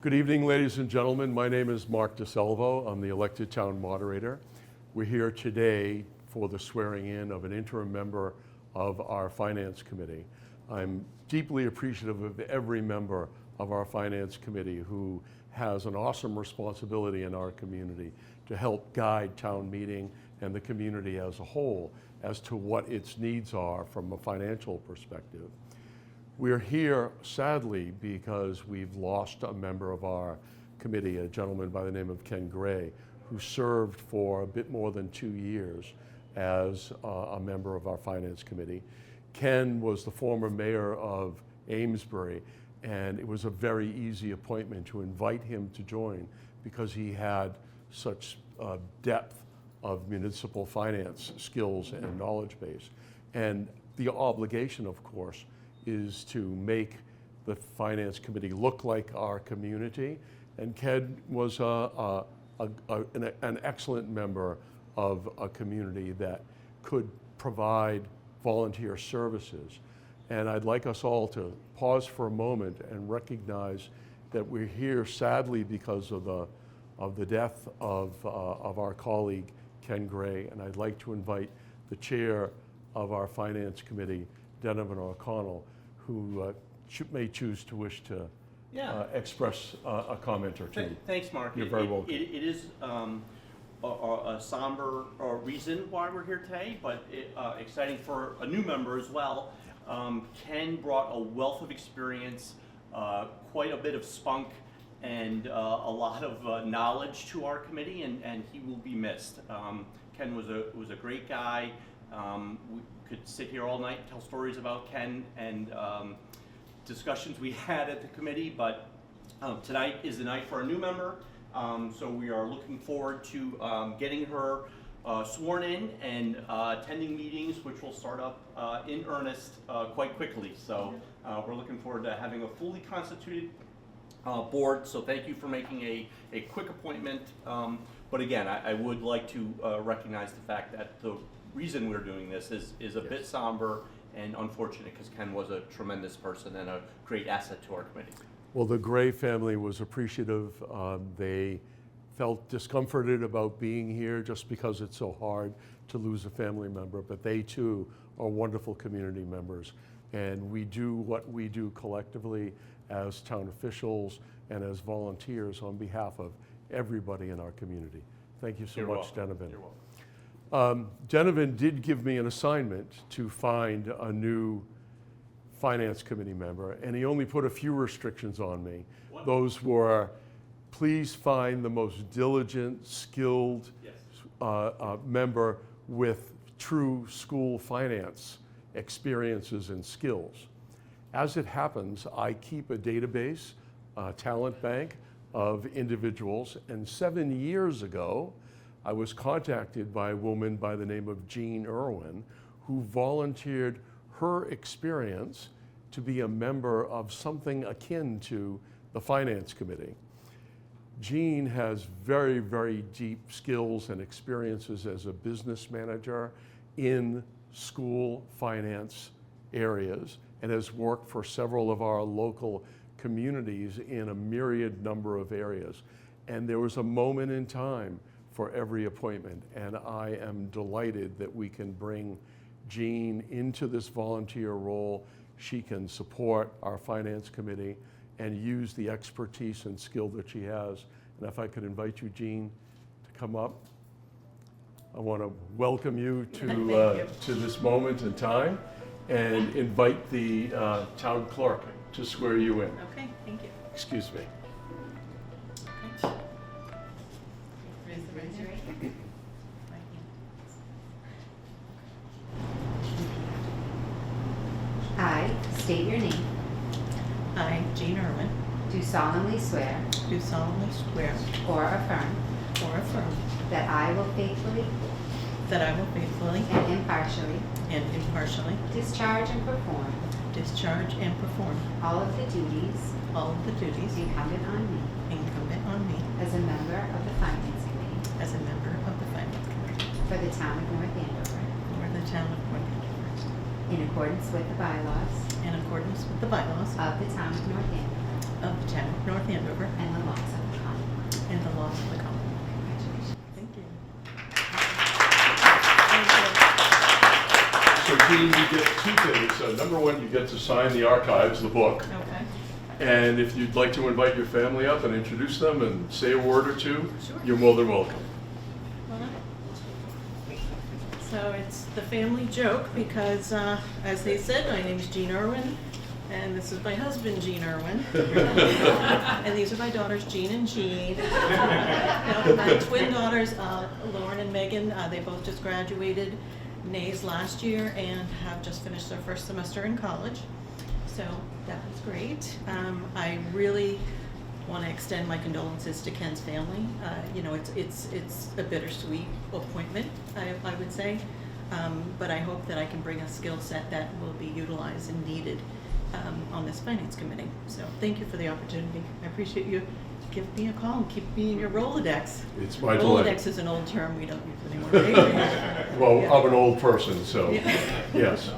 Good evening, ladies and gentlemen. My name is Mark DeSalvo. I'm the elected town moderator. We're here today for the swearing in of an interim member of our Finance Committee. I'm deeply appreciative of every member of our Finance Committee who has an awesome responsibility in our community to help guide town meeting and the community as a whole as to what its needs are from a financial perspective. We're here, sadly, because we've lost a member of our committee, a gentleman by the name of Ken Gray, who served for a bit more than 2 years as a member of our Finance Committee. Ken was the former mayor of Amesbury, and it was a very easy appointment to invite him to join because he had such depth of municipal finance skills and knowledge base. And the obligation, of course, is to make the Finance Committee look like our community. And Ken was an excellent member of a community that could provide volunteer services. And I'd like us all to pause for a moment and recognize that we're here sadly because of the death of our colleague, Ken Gray. And I'd like to invite the chair of our Finance Committee, Donovan O'Connell, who may choose to wish to express a comment or two. Thanks, Mark. You're very welcome. It is a somber reason why we're here today, but exciting for a new member as well. Ken brought a wealth of experience, quite a bit of spunk, and a lot of knowledge to our committee, and he will be missed. Ken was a great guy. We could sit here all night and tell stories about Ken and discussions we had at the committee, but tonight is the night for a new member, so we are looking forward to getting her sworn in and attending meetings, which will start up in earnest quite quickly. So we're looking forward to having a fully constituted board, so thank you for making a quick appointment. But again, I would like to recognize the fact that the reason we're doing this is a bit somber and unfortunate because Ken was a tremendous person and a great asset to our committee. Well, the Gray family was appreciative. They felt discomforted about being here just because it's so hard to lose a family member, but they too are wonderful community members. And we do what we do collectively as town officials and as volunteers on behalf of everybody in our community. Thank you so much, Donovan. You're welcome. Donovan did give me an assignment to find a new Finance Committee member, and he only put a few restrictions on me. What? Those were, please find the most diligent, skilled member with true school finance experiences and skills. As it happens, I keep a database, a talent bank of individuals, and 7 years ago, I was contacted by a woman by the name of Jean Irwin, who volunteered her experience to be a member of something akin to the Finance Committee. Jean has very, very deep skills and experiences as a business manager in school finance areas and has worked for several of our local communities in a myriad number of areas. And there was a moment in time for every appointment, and I am delighted that we can bring Jean into this volunteer role. She can support our Finance Committee and use the expertise and skill that she has. And if I could invite you, Jean, to come up. I want to welcome you to this moment in time and invite the town clerk to swear you in. Okay, thank you. Excuse me. Okay. Raise your right hand. Right hand. I state your name, I, Jean Irwin, do solemnly swear do solemnly swear or affirm or affirm that I will faithfully that I will faithfully and impartially and impartially discharge and perform discharge and perform all of the duties all of the duties incumbent on me incumbent on me as a member of the Finance Committee as a member of the Finance Committee for the town of North Andover, for the town of North Andover, in accordance with the bylaws in accordance with the bylaws of the town of North Andover, of the town of North Andover and the laws of the Commonwealth. and the laws of the Commonwealth. Congratulations. Thank you. So Jean, you get two things. Number one, you get to sign the archives, the book. Okay. And if you'd like to invite your family up and introduce them and say a word or two, Sure. you're more than welcome. So it's the family joke because, as they said, my name's Jean Irwin, and this is my husband, Jean Irwin. And these are my daughters, Jean and Jean. Now, my twin daughters, Lauren and Megan, they both just graduated NAES last year and have just finished their first semester in college. So that was great. I really want to extend my condolences to Ken's family. You know, it's a bittersweet appointment, I would say. But I hope that I can bring a skill set that will be utilized and needed on this finance committee. So thank you for the opportunity. I appreciate you giving me a call and keep me in your Rolodex. It's my delight. Rolodex is an old term we don't use anymore, right? Well, Yeah. I'm an old person, so Yeah. yes.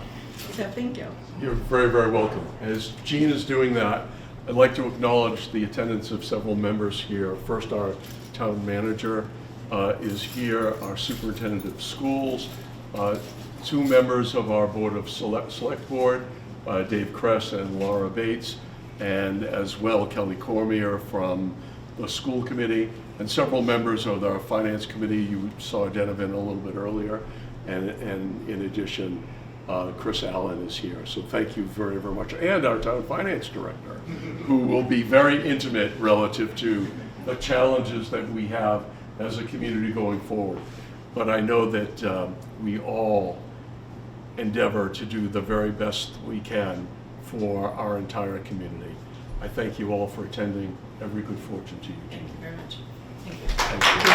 So thank you. You're very, very welcome. As Jean is doing that, I'd like to acknowledge the attendance of several members here. First, our town manager is here, our superintendent of schools, two members of our Board of Select Board, Dave Kress and Laura Bates, and as well Kelly Cormier from the school committee, and several members of our finance committee. You saw Denovan a little bit earlier, and in addition, Chris Allen is here. So thank you very, very much. And our town finance director, who will be very intimate relative to the challenges that we have as a community going forward. But I know that we all endeavor to do the very best we can for our entire community. I thank you all for attending. Every good fortune to you, Jean. Thank you very much. Thank you. Thank you.